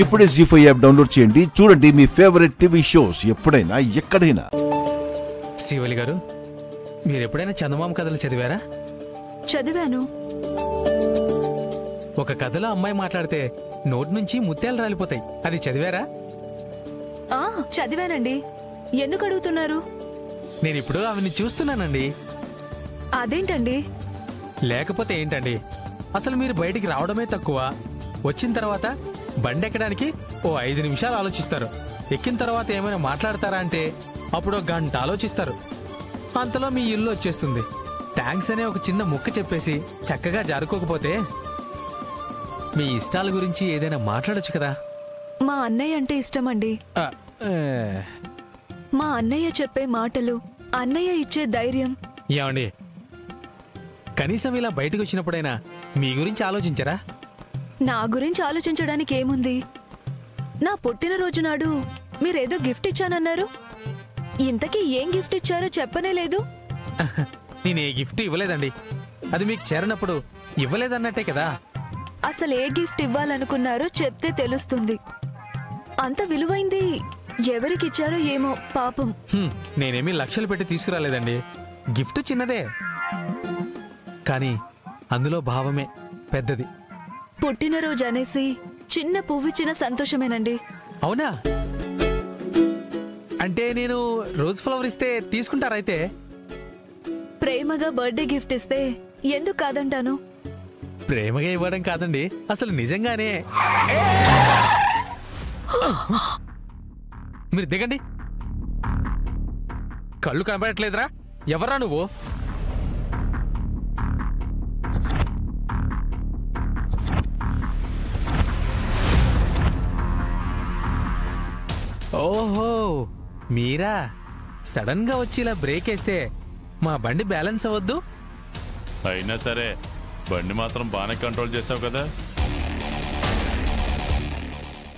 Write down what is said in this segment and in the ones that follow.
ఇప్పుడే జీ5 app download చేయండి. చూడండి మీ ఫేవరెట్ టీవీ షోస్ ఎప్పుడైనా ఎక్కడైనా. శ్రీవల్లి గారు, మీరు ఎప్పుడైనా చందమామ కథలు చదివారా? చదివాను. ఒక కథలో అమ్మాయి మాట్లాడితే నోటి నుంచి ముత్యాలు రాలిపోతాయి, అది చదివారా? చదివానండి. ఎందుకు అడుగుతున్నారు? నేను ఇప్పుడు ఆవిని చూస్తున్నానండి. అదేంటండి? లేకపోతే ఏంటండి, అసలు మీరు బయటికి రావడమే తక్కువ. వచ్చిన తర్వాత బండి ఎక్కడానికి 5 నిమిషాలు ఆలోచిస్తారు. ఎక్కిన తర్వాత ఏమైనా మాట్లాడతారా అంటే అప్పుడు 1 గంట ఆలోచిస్తారు. అంతలో మీ ఇల్లు వచ్చేస్తుంది. థ్యాంక్స్ అనే ఒక చిన్న ముక్క చెప్పేసి చక్కగా జారుకోకపోతే మీ ఇష్టాల గురించి ఏదైనా మాట్లాడొచ్చు కదా. మా అన్నయ్య అంటే ఇష్టమండి. మా అన్నయ్య చెప్పే మాటలు, అన్నయ్య ఇచ్చే ధైర్యం. ఏమండి, కనీసం ఇలా బయటకు వచ్చినప్పుడైనా మీ గురించి ఆలోచించరా? నా గురించి ఆలోచించడానికి ఏముంది? నా పుట్టినరోజు నాడు మీరేదో గిఫ్ట్ ఇచ్చానన్నారు. ఇంతకీ ఏం గిఫ్ట్ ఇచ్చారో చెప్పనే లేదు. నేను ఏ గిఫ్ట్ ఇవ్వలేదండి. అది మీకు చేరనప్పుడు ఇవ్వలేదన్నట్టే కదా. అసలు ఏ గిఫ్ట్ ఇవ్వాలనుకున్నారో చెప్తే తెలుస్తుంది. అంత విలువైంది ఎవరికిచ్చారో ఏమో పాపం. నేనేమీ లక్షలు పెట్టి తీసుకురాలేదండి. గిఫ్ట్ చిన్నదే, కానీ అందులో భావమే పెద్దది. పుట్టినరోజు అనేసి చిన్న పువ్విచ్చిన సంతోషమేనండి. అవునా? అంటే నేను రోజ్ ఫ్లవర్ ఇస్తే తీసుకుంటారైతే? ప్రేమగా బర్త్డే గిఫ్ట్ ఇస్తే ఎందుకు కాదంటాను? ప్రేమగా ఇవ్వడం కాదండి, అసలు నిజంగానే. మీరు దిగండి. కళ్ళు కనబడట్లేదురా? ఎవరా నువ్వు? ఓహో, మీరా? సడన్ గా వచ్చి ఇలా బ్రేక్ వేస్తే మా బండి బ్యాలెన్స్ అవ్వద్దు. అయినా సరే బండి మాత్రం బాగానే కంట్రోల్ చేసావు కదా.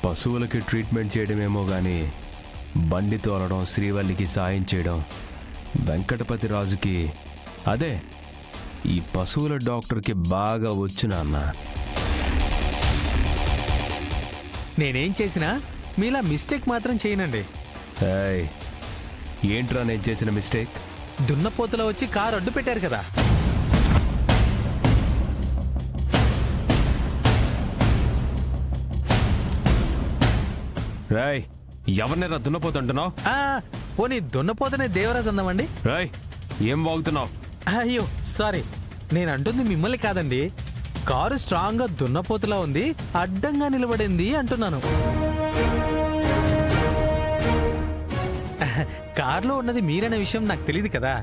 పశువులకి ట్రీట్మెంట్ చేయడమేమో గాని బండి తోలడం, శ్రీవల్లికి సాయం చేయడం వెంకటపతి రాజుకి, అదే ఈ పశువుల డాక్టర్కి బాగా వచ్చు నాన్న. నేనేం చేసినా మీలా మిస్టేక్ మాత్రం చేయనండి. ఏంట్రా నేను చేసిన మిస్టేక్? దున్నపోతలో వచ్చి కారు అడ్డు పెట్టారు కదా. రాయ్, ఎవరినేరా దున్నపోతుంటున్నావు? పోనీ దున్నపోతనే దేవరాజ్ అందామండి. రాయ్, ఏం వాగుతున్నావు? అయ్యో సారీ, నేను అంటుంది మిమ్మల్ని కాదండి. కారు స్ట్రాంగ్ గా దున్నపోతులా ఉంది, అడ్డంగా నిలబడింది అంటున్నాను. కారులో ఉన్నది మీరనే విషయం నాకు తెలియదు కదా.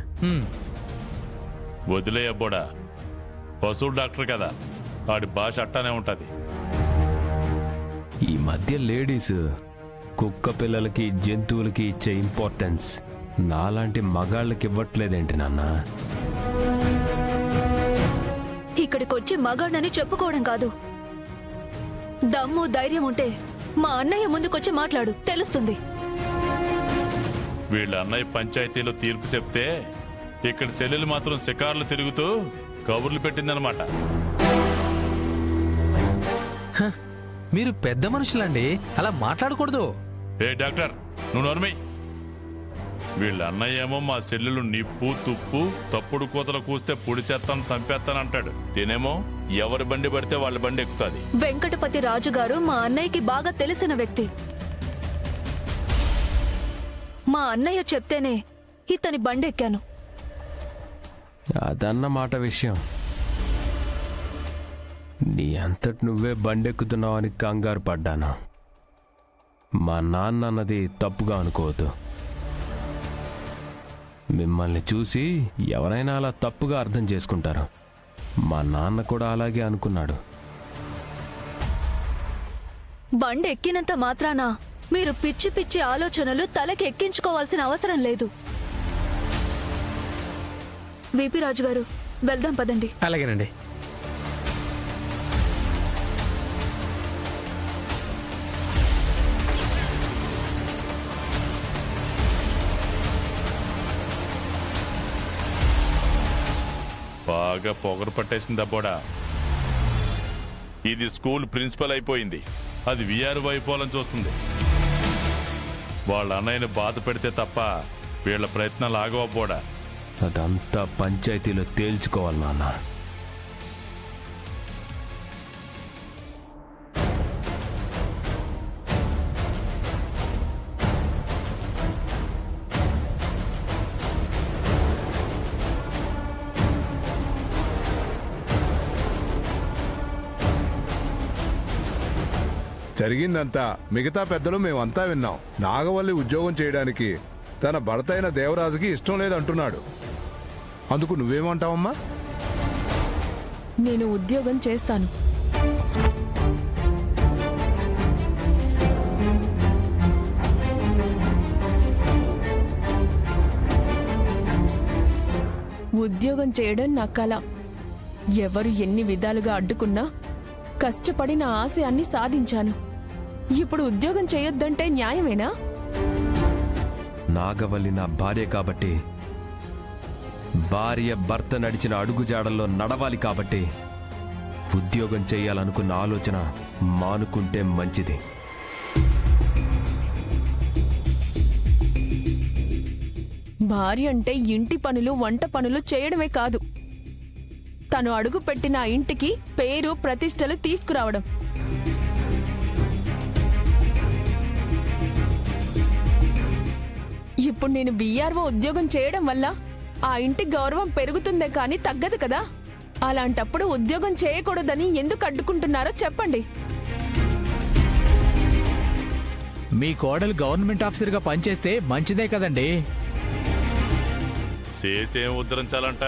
వదిలే అబ్బోడా, పశువు డాక్టర్ కదా, వాడి భాష అట్టానే ఉంటది. ఈ మధ్య లేడీస్ కుక్క పిల్లలకి, జంతువులకి ఇచ్చే ఇంపార్టెన్స్ నాలాంటి మగాళ్ళకి ఇవ్వట్లేదేంటి నాన్న? ఇక్కడికొచ్చి మగాడని చెప్పుకోవడం కాదు, దమ్ము ధైర్యం ఉంటే మా అన్నయ్య ముందుకొచ్చి మాట్లాడు, తెలుస్తుంది. వీళ్ళ అన్నయ్య పంచాయతీలో తీర్పు చెప్తే ఇక్కడ చెల్లెలు మాత్రం షికార్లు తిరుగుతూ కబుర్లు పెట్టిందనమాట. మీరు పెద్ద మనుషులండి, అలా మాట్లాడకూడదు. ఏ డాక్టర్, నువ్వు నోర్మై. వీళ్ళ అన్నయ్య ఏమో మా చెల్లెలు నిప్పు తుప్పు తప్పుడు కూతలు కూస్తే పొడి చేస్తాను చంపేస్తానంటాడు. తినేమో ఎవరి బండి పడితే వాళ్ళ బండి ఎక్కుతుంది. వెంకటపతి రాజు గారు మా అన్నయ్యకి బాగా తెలిసిన వ్యక్తి. మా అన్నయ్య చెప్తేనే ఇతని బండి ఎక్కాను. అదన్నమాట విషయం. నీ అంతటి నువ్వే బండెక్కుతున్నావు అని కంగారు పడ్డాను. మా నాన్న అన్నది తప్పుగా అనుకోవద్దు. మిమ్మల్ని చూసి ఎవరైనా అలా తప్పుగా అర్థం చేసుకుంటారు. మా నాన్న కూడా అలాగే అనుకున్నాడు. బండి ఎక్కినంత మాత్రాన మీరు పిచ్చి పిచ్చి ఆలోచనలు తలకి ఎక్కించుకోవాల్సిన అవసరం లేదు. విపి రాజు గారు, వెళ్దాం పదండి. అలాగేనండి. బాగా పొగరు పట్టేసింది అబ్బోడా. ఇది స్కూల్ ప్రిన్సిపల్ అయిపోయింది. అది విఆర్ఓ అయిపోవాలని చూస్తుంది. వాళ్ళ అన్నయ్యని బాధ పెడితే తప్ప వీళ్ళ ప్రయత్నాలు ఆగవపోడా. అదంతా పంచాయతీలో తేల్చుకోవాలి నాన్న. జరిగిందంతా మిగతా పెద్దలు మేమంతా విన్నాం. నాగవల్లి ఉద్యోగం చేయడానికి తన భర్త అయిన దేవరాజుకి ఇష్టం లేదంటున్నాడు. అందుకు నువ్వేమంటావమ్మా? నేను ఉద్యోగం చేస్తాను. ఉద్యోగం చేయడం నా కల. ఎవరు ఎన్ని విధాలుగా అడ్డుకున్నా కష్టపడి నా ఆశయాన్ని సాధించాను. ఇప్పుడు ఉద్యోగం చేయొద్దంటే న్యాయమేనా? నాగవల్లి నా భార్య కాబట్టి, భార్య భర్త నడిచిన అడుగుజాడల్లో నడవాలి కాబట్టి ఉద్యోగం చేయాలనుకున్న ఆలోచన మానుకుంటే మంచిది. భార్య అంటే ఇంటి పనులు వంట పనులు చేయడమే కాదు, తను అడుగు పెట్టిన ఇంటికి పేరు ప్రతిష్టలు తీసుకురావడం. ఇప్పుడు నేను విఆర్ఓ ఉద్యోగం చేయడం వల్ల ఆ ఇంటి గౌరవం పెరుగుతుందే కానీ తగ్గదు కదా. అలాంటప్పుడు ఉద్యోగం చేయకూడదని ఎందుకు అడ్డుకుంటున్నారో చెప్పండి. మీ కోడలు గవర్నమెంట్ ఆఫీసర్గా పనిచేస్తే మంచిదే కదండి. చేసేం ఉద్ధరించాలంట?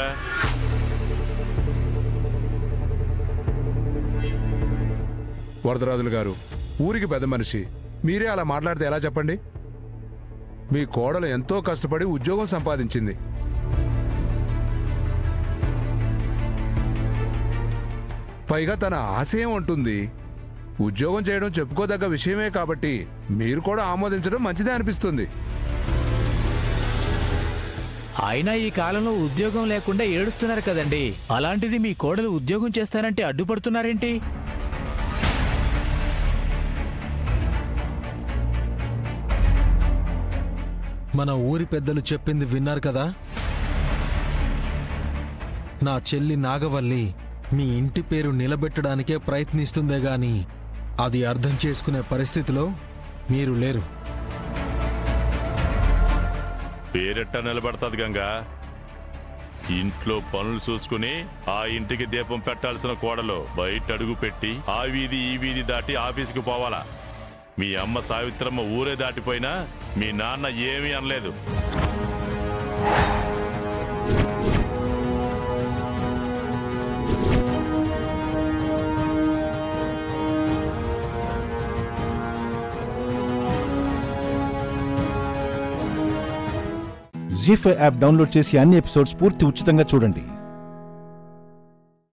వరదరాజులు గారు ఊరికి పెద్ద మనిషి, మీరే అలా మాట్లాడితే ఎలా చెప్పండి? మీ కోడలు ఎంతో కష్టపడి ఉద్యోగం సంపాదించింది. పైగా తన ఆశయం ఉంటుంది. ఉద్యోగం చేయడం చెప్పుకోదగ్గ విషయమే కాబట్టి మీరు కూడా ఆమోదించడం మంచిదే అనిపిస్తుంది. అయినా ఈ కాలంలో ఉద్యోగం లేకుండా ఏడుస్తున్నారు కదండి. అలాంటిది మీ కోడలు ఉద్యోగం చేస్తానంటే అడ్డుపడుతున్నారేంటి? మన ఊరి పెద్దలు చెప్పింది విన్నారు కదా. నా చెల్లి నాగవల్లి మీ ఇంటి పేరు నిలబెట్టడానికే ప్రయత్నిస్తుందే గాని అది అర్థం చేసుకునే పరిస్థితిలో మీరు లేరు. పేరెట్ట నిలబడతాది గంగా? ఇంట్లో పనులు చూసుకుని ఆ ఇంటికి దీపం పెట్టాల్సిన కోడలు బయట అడుగు పెట్టి ఆ వీధి ఈ వీధి దాటి ఆఫీసుకి పోవాలా? మీ అమ్మ సావిత్రమ్మ ఊరే దాటిపోయినా మీ నాన్న ఏమీ అనలేదు. జీ5 యాప్ డౌన్లోడ్ చేసి అన్ని ఎపిసోడ్స్ పూర్తి ఉచితంగా చూడండి.